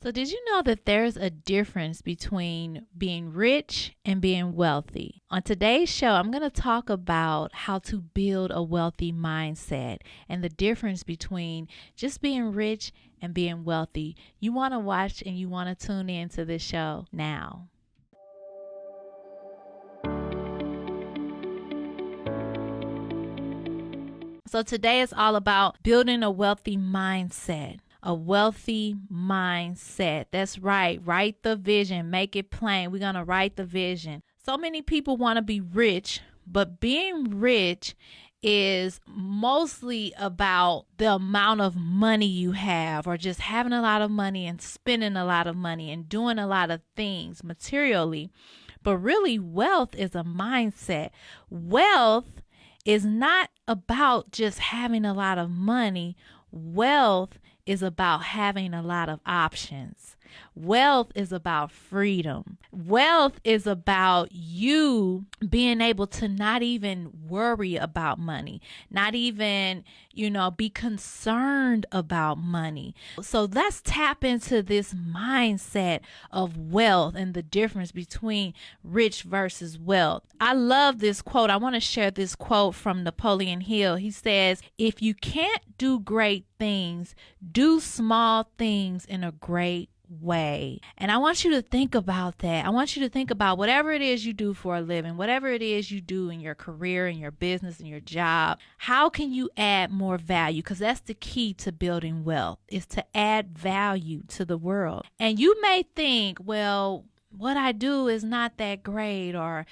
So, did you know that there's a difference between being rich and being wealthy? On today's show, I'm going to talk about how to build a wealthy mindset and the difference between just being rich and being wealthy. You want to watch and you want to tune in to this show now. So, today is all about building a wealthy mindset. A wealthy mindset. That's right. Write the vision. Make it plain. We're going to write the vision. So many people want to be rich, but being rich is mostly about the amount of money you have, or just having a lot of money and spending a lot of money and doing a lot of things materially. But really, wealth is a mindset. Wealth is not about just having a lot of money. Wealth is about having a lot of options. Wealth is about freedom. Wealth is about you being able to not even worry about money, not even, be concerned about money. So let's tap into this mindset of wealth and the difference between rich versus wealth. I love this quote. I want to share this quote from Napoleon Hill. He says, "If you can't do great things, do small things in a great way." And I want you to think about that. I want you to think about whatever it is you do for a living, whatever it is you do in your career, in your business, in your job. How can you add more value? Because that's the key to building wealth, is to add value to the world. And you may think, well, what I do is not that great, or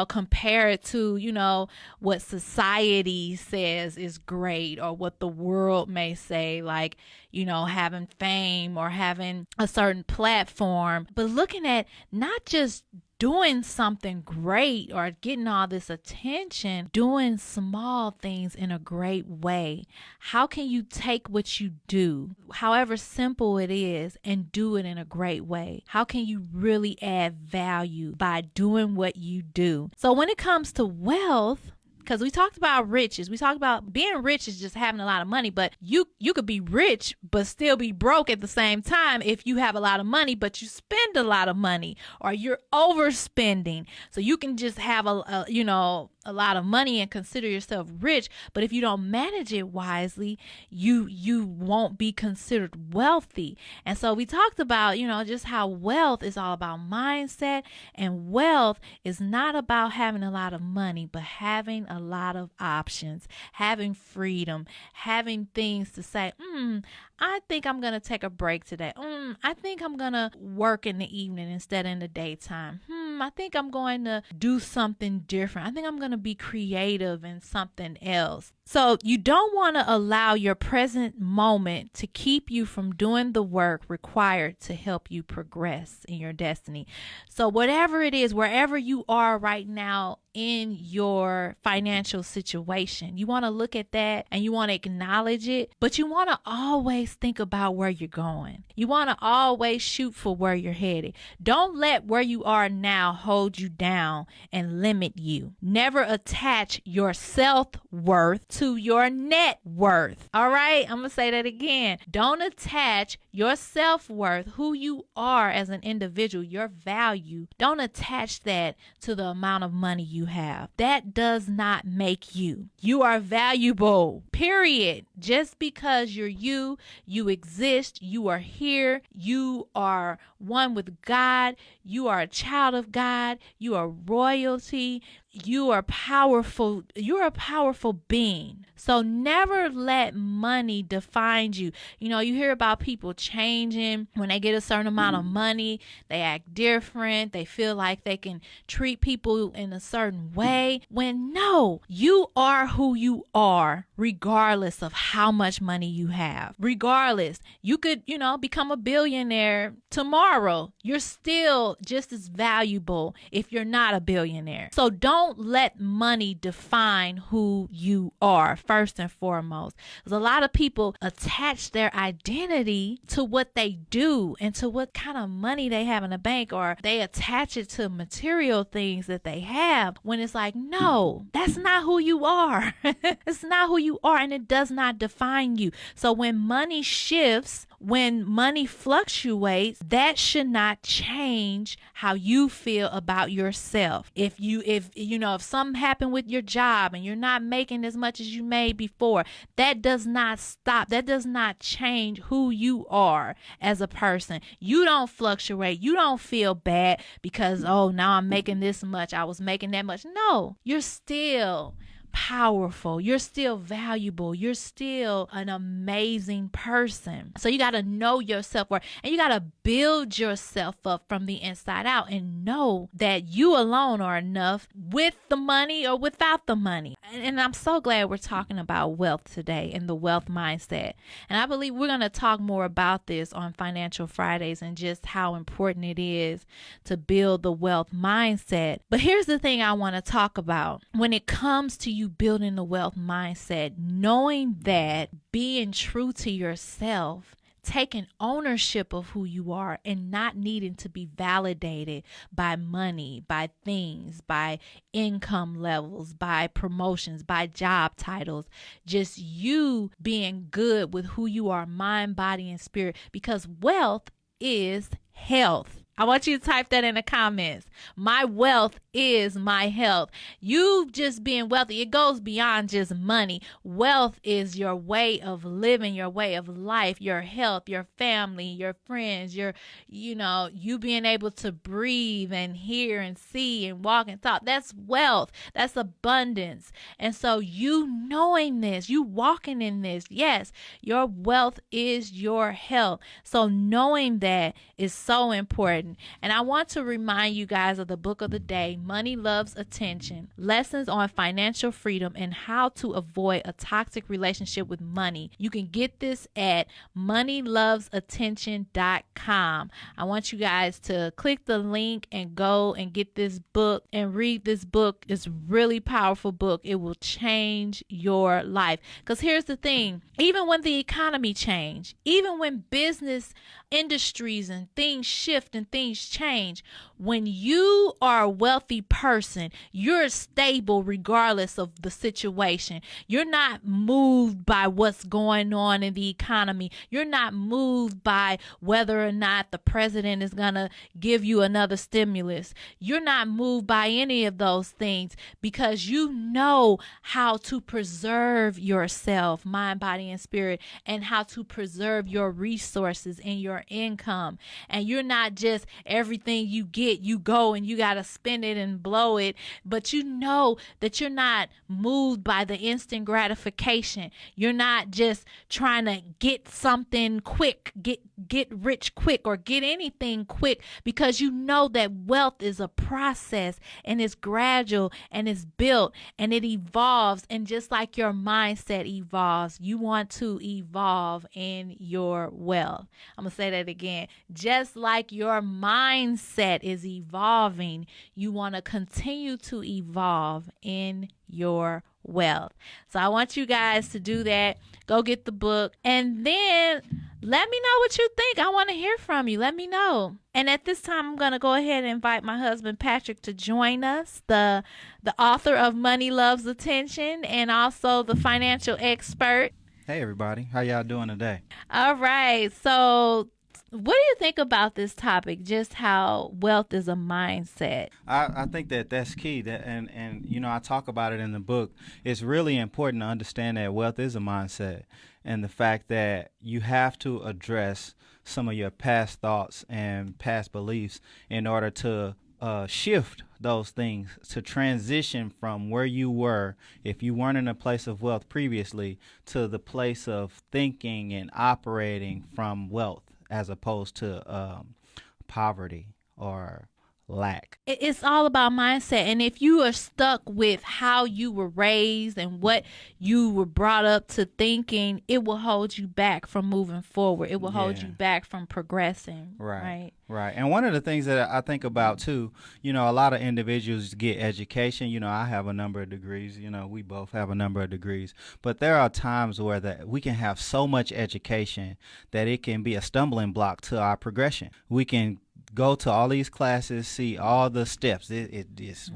compare it to what society says is great, or what the world may say, like having fame or having a certain platform. But looking at not just doing something great or getting all this attention, doing small things in a great way. How can you take what you do, however simple it is, and do it in a great way? How can you really add value by doing what you do? So when it comes to wealth, because we talked about riches. We talked about being rich is just having a lot of money, but you could be rich but still be broke at the same time if you have a lot of money but you spend a lot of money, or you're overspending. So you can just have a lot of money and consider yourself rich, but if you don't manage it wisely, you won't be considered wealthy. And so we talked about just how wealth is all about mindset, and wealth is not about having a lot of money, but having a lot of options, having freedom, having things to say, I think I'm going to take a break today. I think I'm going to work in the evening instead of in the daytime. I think I'm going to do something different. I think I'm going to be creative in something else. So you don't want to allow your present moment to keep you from doing the work required to help you progress in your destiny. So whatever it is, wherever you are right now in your financial situation, you want to look at that and you want to acknowledge it, but you want to always think about where you're going. You want to always shoot for where you're headed. Don't let where you are now hold you down and limit you. Never attach your self-worth to your net worth. All right, I'm gonna say that again. Don't attach your self-worth, who you are as an individual, your value. Don't attach that to the amount of money you have. That does not make you. You are valuable, period. Just because you're you exist, you are here, you are one with God, you are a child of God, you are royalty, you are powerful. You're a powerful being. So never let money define you. You hear about people changing when they get a certain amount of money. They act different. They feel like they can treat people in a certain way. When no, you are who you are, regardless of how much money you have. Regardless, you could, become a billionaire tomorrow. You're still just as valuable if you're not a billionaire. So don't let money define who you are, first and foremost. Because a lot of people attach their identity to what they do and to what kind of money they have in the bank, or they attach it to material things that they have, when it's like, no, that's not who you are. It's not who you are, and it does not define you. So when money shifts when money fluctuates, that should not change how you feel about yourself. If something happened with your job and you're not making as much as you made before, that does not stop. That does not change who you are as a person. You don't fluctuate. You don't feel bad because, oh, now I'm making this much. I was making that much. No, you're still powerful. You're still valuable. You're still an amazing person. So you got to know your self-worth, and you got to build yourself up from the inside out and know that you alone are enough with the money or without the money. And I'm so glad we're talking about wealth today and the wealth mindset. And I believe we're going to talk more about this on Financial Fridays and just how important it is to build the wealth mindset. But here's the thing I want to talk about. When it comes to you building the wealth mindset, knowing that being true to yourself, taking ownership of who you are, and not needing to be validated by money, by things, by income levels, by promotions, by job titles, just you being good with who you are, mind, body, and spirit, because wealth is health. I want you to type that in the comments. My wealth is my health. You just being wealthy, it goes beyond just money. Wealth is your way of living, your way of life, your health, your family, your friends, you being able to breathe and hear and see and walk and talk. That's wealth. That's abundance. And so you knowing this, you walking in this, yes, your wealth is your health. So knowing that is so important. And I want to remind you guys of the book of the day, Money Loves Attention, Lessons on Financial Freedom and How to Avoid a Toxic Relationship with Money. You can get this at moneylovesattention.com. I want you guys to click the link and go and get this book and read this book. It's a really powerful book. It will change your life. Because here's the thing, even when the economy change, even when business industries and things shift and things change, when you are a wealthy person, you're stable regardless of the situation. You're not moved by what's going on in the economy. You're not moved by whether or not the president is going to give you another stimulus. You're not moved by any of those things because you know how to preserve yourself, mind, body, and spirit, and how to preserve your resources and your income. And you're not just everything you get, you go and you got to spend it and blow it, but you know that you're not moved by the instant gratification. You're not just trying to get something quick, get rich quick, or get anything quick, because you know that wealth is a process and it's gradual and it's built and it evolves. And just like your mindset evolves, you want to evolve in your wealth. I'm going to say that again. Just like your mindset is evolving, you want to continue to evolve in your wealth. So I want you guys to do that. Go get the book and then let me know what you think. I want to hear from you. Let me know. And at this time, I'm going to go ahead and invite my husband, Patrick, to join us, the author of Money Loves Attention and also the financial expert. Hey, everybody. How y'all doing today? All right. So what do you think about this topic, just how wealth is a mindset? I think that's key. And I talk about it in the book. It's really important to understand that wealth is a mindset, and the fact that you have to address some of your past thoughts and past beliefs in order to shift those things, to transition from where you were, if you weren't in a place of wealth previously, to the place of thinking and operating from wealth as opposed to poverty or lack. It's all about mindset. And if you are stuck with how you were raised and what you were brought up to thinking, it will hold you back from moving forward. It will hold you back from progressing. Right. And one of the things that I think about too, a lot of individuals get education. I have a number of degrees. We both have a number of degrees. But there are times where that we can have so much education that it can be a stumbling block to our progression. We can go to all these classes, see all the steps. It's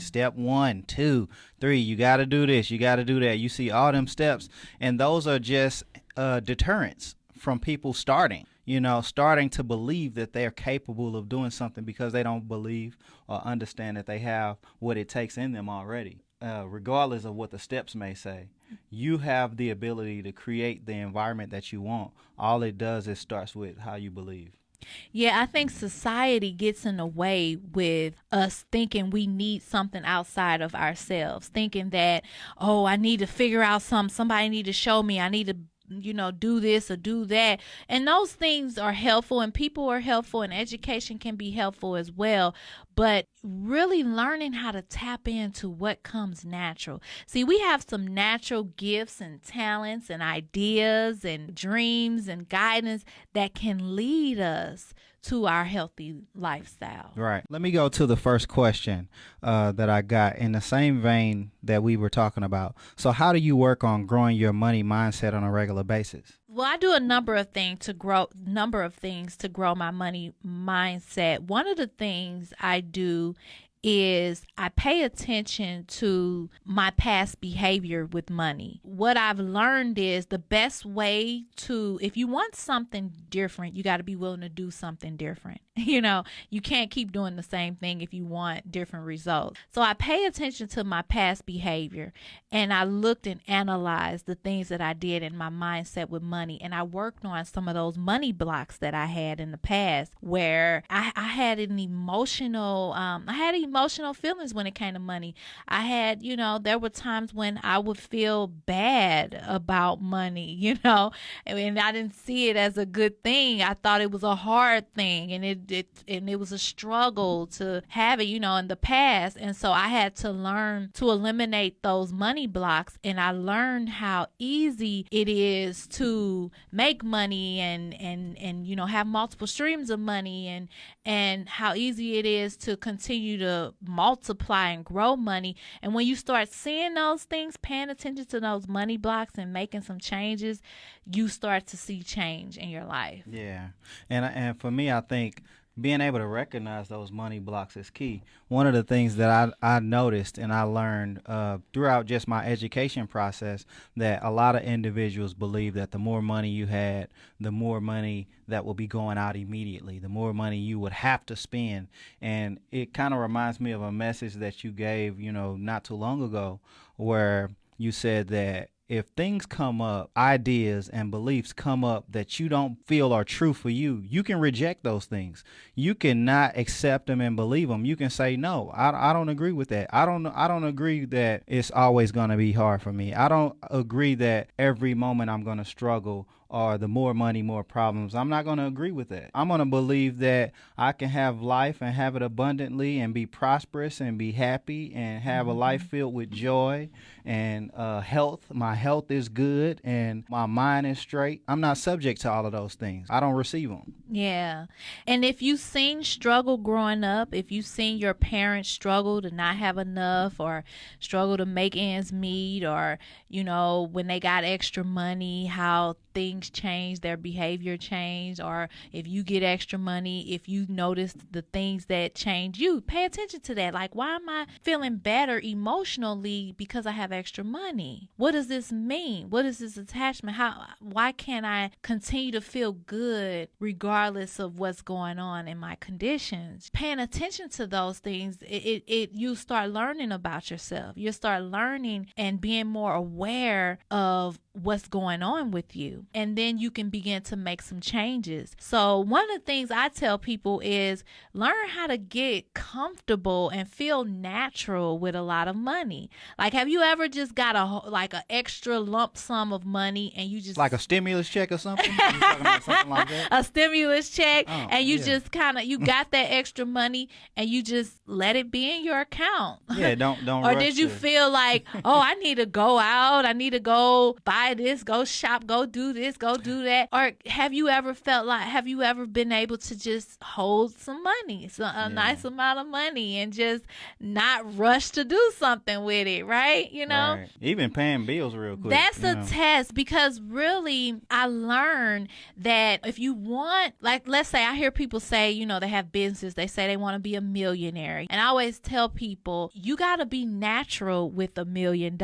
step 1, 2, 3. You got to do this. You got to do that. You see all them steps, and those are just deterrents from people starting to believe that they're capable of doing something because they don't believe or understand that they have what it takes in them already. Regardless of what the steps may say, you have the ability to create the environment that you want. All it does is starts with how you believe. Yeah, I think society gets in the way with us thinking we need something outside of ourselves, thinking that, oh, I need to figure out something. Somebody need to show me. I need to do this or do that. And those things are helpful, and people are helpful, and education can be helpful as well. But really learning how to tap into what comes natural. See, we have some natural gifts and talents and ideas and dreams and guidance that can lead us to our healthy lifestyle. Right. Let me go to the first question that I got in the same vein that we were talking about. So how do you work on growing your money mindset on a regular basis? Well, I do a number of things to grow my money mindset. One of the things I do is I pay attention to my past behavior with money. What I've learned is the best way if you want something different, you got to be willing to do something different. You can't keep doing the same thing if you want different results. So I pay attention to my past behavior, and I looked and analyzed the things that I did in my mindset with money, and I worked on some of those money blocks that I had in the past where I had emotional feelings when it came to money. I had, there were times when I would feel bad about money, and I didn't see it as a good thing. I thought it was a hard thing, and it was a struggle to have it, in the past. And so I had to learn to eliminate those money blocks, and I learned how easy it is to make money and have multiple streams of money, and how easy it is to continue to multiply and grow money. And when you start seeing those things, paying attention to those money blocks and making some changes, you start to see change in your life. Yeah. And for me, I think being able to recognize those money blocks is key. One of the things that I noticed and I learned throughout just my education process, that a lot of individuals believe that the more money you had, the more money that will be going out immediately, the more money you would have to spend. And it kind of reminds me of a message that you gave, not too long ago, where you said that if things come up, ideas and beliefs come up that you don't feel are true for you, you can reject those things. You cannot accept them and believe them. You can say, no, I don't agree with that. I don't agree that it's always going to be hard for me. I don't agree that every moment I'm going to struggle, or the more money, more problems. I'm not going to agree with that. I'm going to believe that I can have life and have it abundantly and be prosperous and be happy and have a life filled with joy and health. My health is good and my mind is straight. I'm not subject to all of those things. I don't receive them. Yeah. And if you've seen struggle growing up, if you've seen your parents struggle to not have enough or struggle to make ends meet, or, when they got extra money, how things change, their behavior change, or if you get extra money, if you notice the things that change you, pay attention to that. Like, why am I feeling better emotionally because I have extra money? What does this mean? What is this attachment? Why can't I continue to feel good regardless of what's going on in my conditions? Paying attention to those things, you start learning about yourself. You start learning and being more aware of what's going on with you, and then you can begin to make some changes. So one of the things I tell people is learn how to get comfortable and feel natural with a lot of money. Like, have you ever just got an extra lump sum of money and you just like a stimulus check or something? You talking about something like that? A stimulus check, and you just you got that extra money and you just let it be in your account. Yeah, don't. Or did you feel like, oh, I need to go out, I need to go buy this, go shop, go do this, go do that? Or have you ever been able to just hold some money, nice amount of money, and just not rush to do something with it, right? Right. Even paying bills real quick. That's a test, because really I learned that if you want, like, let's say I hear people say, they have business, they say they want to be a millionaire. And I always tell people, you got to be natural with $1 million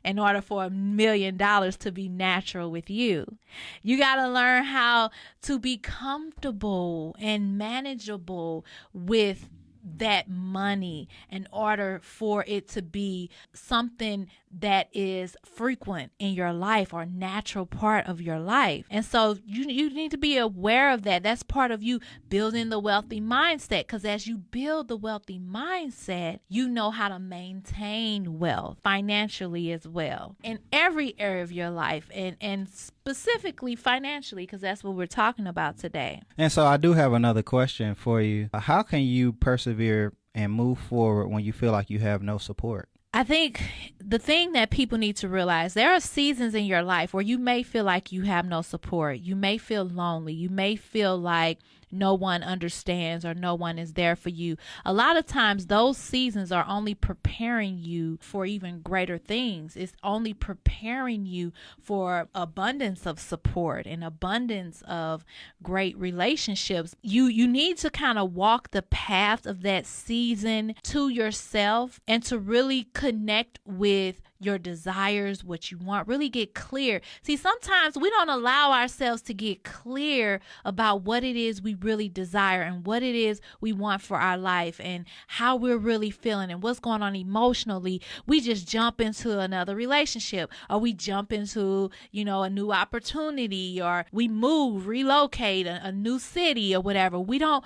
in order for $1 million to be natural with with you. You got to learn how to be comfortable and manageable with that money in order for it to be something that is frequent in your life or natural part of your life. And so you need to be aware of that. That's part of you building the wealthy mindset, because as you build the wealthy mindset, you know how to maintain wealth financially as well in every area of your life, and specifically financially, because that's what we're talking about today. And so I do have another question for you. How can you persevere and move forward when you feel like you have no support? I think the thing that people need to realize, there are seasons in your life where you may feel like you have no support. You may feel lonely. You may feel like no one understands or no one is there for you. A lot of times those seasons are only preparing you for even greater things. It's only preparing you for abundance of support and abundance of great relationships. You need to kind of walk the path of that season to yourself and to really connect with your desires, what you want, really get clear. See, sometimes we don't allow ourselves to get clear about what it is we really desire and what it is we want for our life and how we're really feeling and what's going on emotionally. We just jump into another relationship, or we jump into, a new opportunity, or we move, relocate a new city or whatever. We don't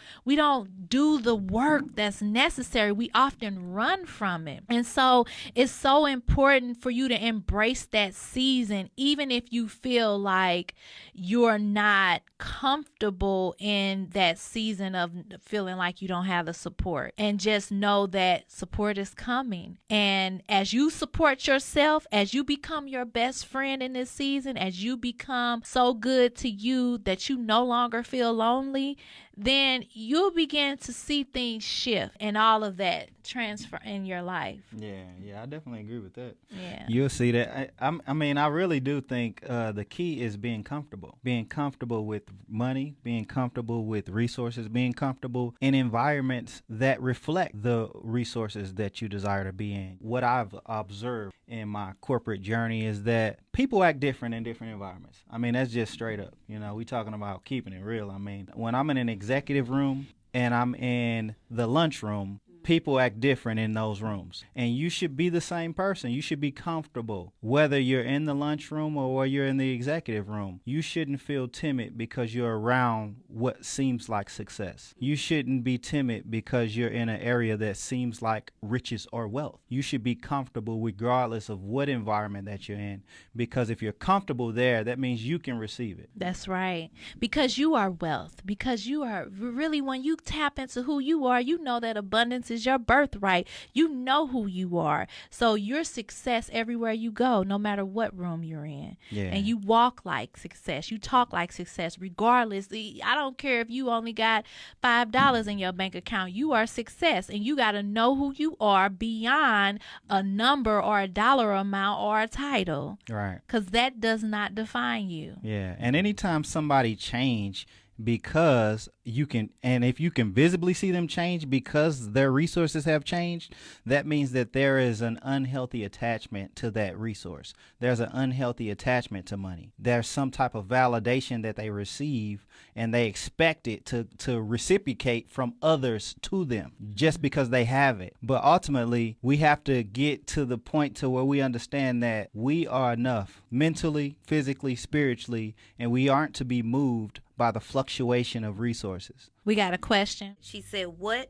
do the work that's necessary. We often run from it. And so it's so important for you to embrace that season, even if you feel like you're not comfortable in that season of feeling like you don't have the support. And just know that support is coming. And as you support yourself, as you become your best friend in this season, as you become so good to you that you no longer feel lonely, then you'll begin to see things shift and all of that transfer in your life. Yeah, I definitely agree with that. Yeah. You'll see that. I really do think the key is being comfortable with money, being comfortable with resources, being comfortable in environments that reflect the resources that you desire to be in. What I've observed in my corporate journey is that people act different in different environments. That's just straight up. We talking about keeping it real. When I'm in an executive room and I'm in the lunchroom, people act different in those rooms. And you should be the same person. You should be comfortable. Whether you're in the lunchroom or you're in the executive room, you shouldn't feel timid because you're around what seems like success. You shouldn't be timid because you're in an area that seems like riches or wealth. You should be comfortable regardless of what environment that you're in, because if you're comfortable there, that means you can receive it. That's right. Because you are wealth. Because you are really, when you tap into who you are, you know that abundance is your birthright. You know who you are. So your success everywhere you go, no matter what room you're in. Yeah. And you walk like success. You talk like success, regardless. I don't care if you only got $5 in your bank account. You are success. And you got to know who you are beyond a number or a dollar amount or a title. Right. Because that does not define you. Yeah. And anytime somebody change because you can, and if you can visibly see them change because their resources have changed, that means that there is an unhealthy attachment to that resource. There's an unhealthy attachment to money. There's some type of validation that they receive, and they expect it to reciprocate from others to them just because they have it. But ultimately, we have to get to the point to where we understand that we are enough mentally, physically, spiritually, and we aren't to be moved by the fluctuation of resources. We got a question. She said, what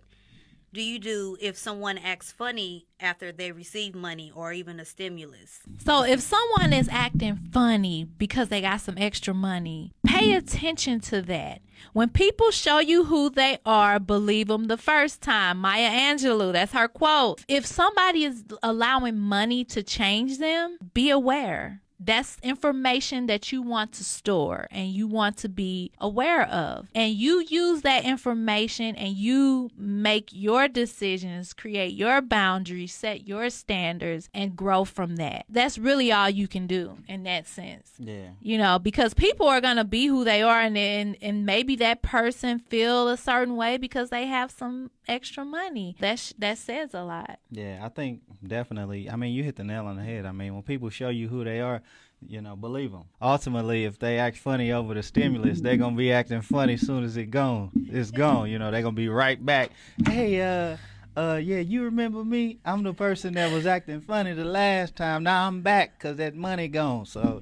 do you do if someone acts funny after they receive money or even a stimulus? So if someone is acting funny because they got some extra money, pay attention to that. When people show you who they are, believe them the first time. Maya Angelou, that's her quote. If somebody is allowing money to change them, be aware. That's information that you want to store and you want to be aware of. And you use that information and you make your decisions, create your boundaries, set your standards, and grow from that. That's really all you can do in that sense. Yeah. Because people are going to be who they are, and maybe that person feel a certain way because they have some extra money. That says a lot. Yeah, I think definitely. You hit the nail on the head. When people show you who they are, believe them. Ultimately, if they act funny over the stimulus, they're gonna be acting funny as soon as it's gone. They're gonna be right back. Hey, yeah, you remember me? I'm the person that was acting funny the last time. Now I'm back because that money gone. So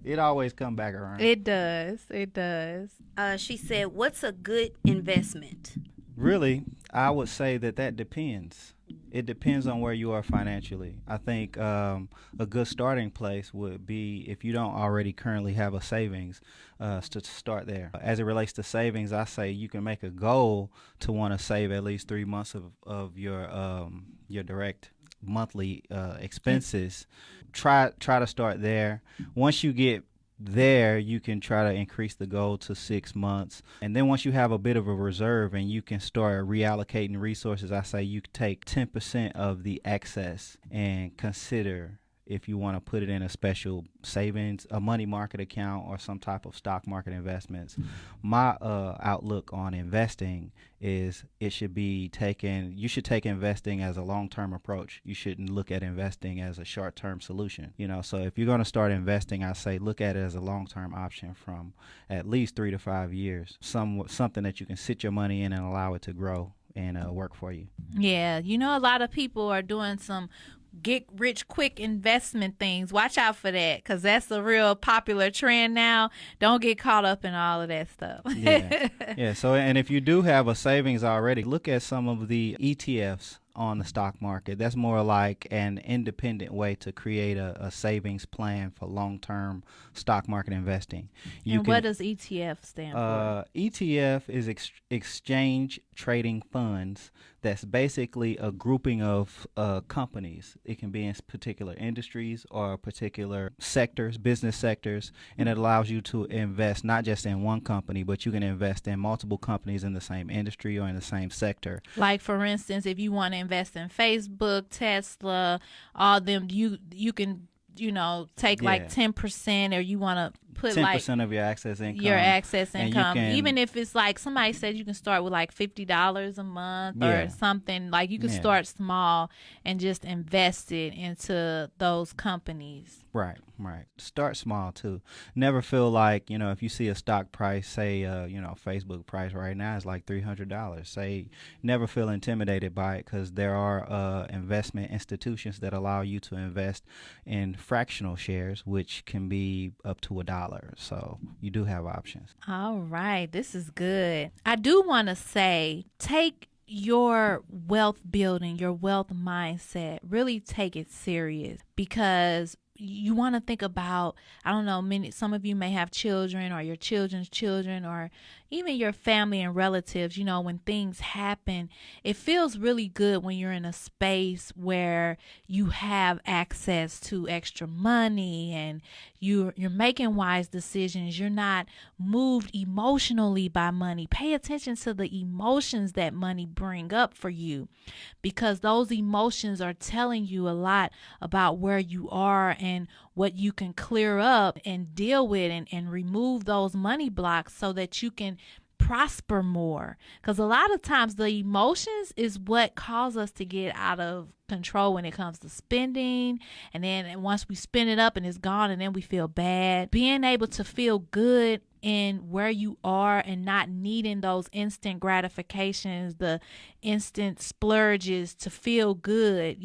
it always come back around. It does. It does. She said, "What's a good investment?" Really, I would say that depends. It depends on where you are financially. I think a good starting place would be if you don't already currently have a savings, to start there. As it relates to savings, I say you can make a goal to want to save at least 3 months of your direct monthly expenses. Try to start there. Once you get there, you can try to increase the goal to 6 months, and then once you have a bit of a reserve and you can start reallocating resources, I say you take 10% of the excess and consider if you want to put it in a special savings, a money market account, or some type of stock market investments. My outlook on investing is you should take investing as a long-term approach. You shouldn't look at investing as a short-term solution. So if you're going to start investing, I say look at it as a long-term option from at least 3 to 5 years. Something that you can sit your money in and allow it to grow and work for you. Yeah, a lot of people are doing some get rich quick investment things. Watch out for that, because that's a real popular trend now. Don't get caught up in all of that stuff. Yeah. So, and if you do have a savings already, look at some of the ETFs on the stock market. That's more like an independent way to create a savings plan for long-term stock market investing. What does ETF stand for? ETF is exchange trading funds. That's basically a grouping of companies. It can be in particular industries or particular sectors, business sectors, and it allows you to invest not just in one company, but you can invest in multiple companies in the same industry or in the same sector. Like, for instance, if you want to invest in Facebook, Tesla, all them, you can take like 10%, or you want to put 10% of your access income. Even if it's like somebody said you can start with like $50 a month or something. Like, you can start small and just invest it into those companies. Right. Start small too. Never feel like, if you see a stock price, say, Facebook price right now is like $300. Say, never feel intimidated by it, because there are investment institutions that allow you to invest in fractional shares, which can be up to $1. So you do have options. All right. This is good. I do want to say, take your wealth building, your wealth mindset, really take it serious, because you want to think about, I don't know, some of you may have children or your children's children or even your family and relatives. When things happen, it feels really good when you're in a space where you have access to extra money and you're making wise decisions. You're not moved emotionally by money. Pay attention to the emotions that money bring up for you, because those emotions are telling you a lot about where you are and what you can clear up and deal with and remove those money blocks so that you can prosper more. Because a lot of times the emotions is what cause us to get out of control when it comes to spending, and then once we spend it up and it's gone, and then we feel bad. Being able to feel good in where you are and not needing those instant gratifications, the instant splurges to feel good,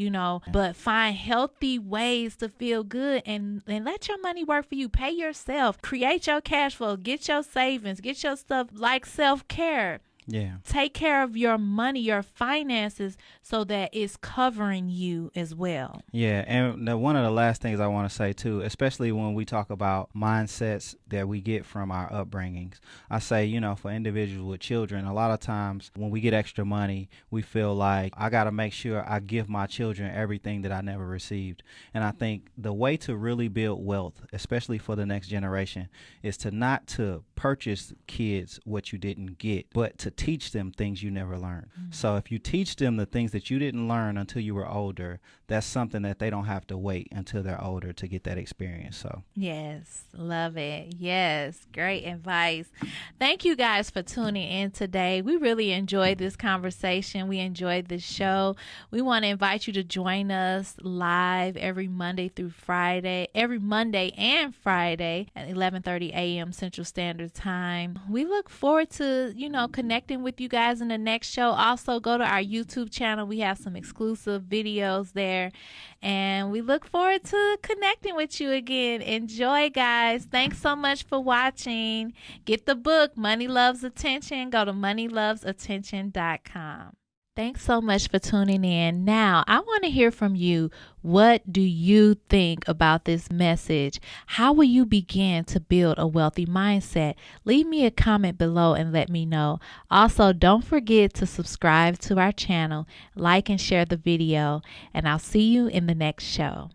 but find healthy ways to feel good and let your money work for you. Pay yourself, create your cash flow, get your savings, get your stuff, like self-care. Yeah. Take care of your money, your finances, so that it's covering you as well. Yeah, and one of the last things I want to say too, especially when we talk about mindsets that we get from our upbringings, I say, for individuals with children, a lot of times when we get extra money, we feel like I got to make sure I give my children everything that I never received. And I think the way to really build wealth, especially for the next generation, is to not to purchase kids what you didn't get, but to teach them things you never learned. So if you teach them the things that you didn't learn until you were older, that's something that they don't have to wait until they're older to get that experience. So yes, love it. Yes, great advice. Thank you guys for tuning in today. We really enjoyed this conversation. We enjoyed this show. We want to invite you to join us live every Monday and Friday at 11:30 a.m. Central Standard Time. We look forward to, connecting with you guys in the next show. Also, go to our YouTube channel. We have some exclusive videos there, and we look forward to connecting with you again. Enjoy, guys. Thanks so much for watching. Get the book, Money Loves Attention. Go to moneylovesattention.com. Thanks so much for tuning in. Now, I want to hear from you. What do you think about this message? How will you begin to build a wealthy mindset? Leave me a comment below and let me know. Also, don't forget to subscribe to our channel, like and share the video, and I'll see you in the next show.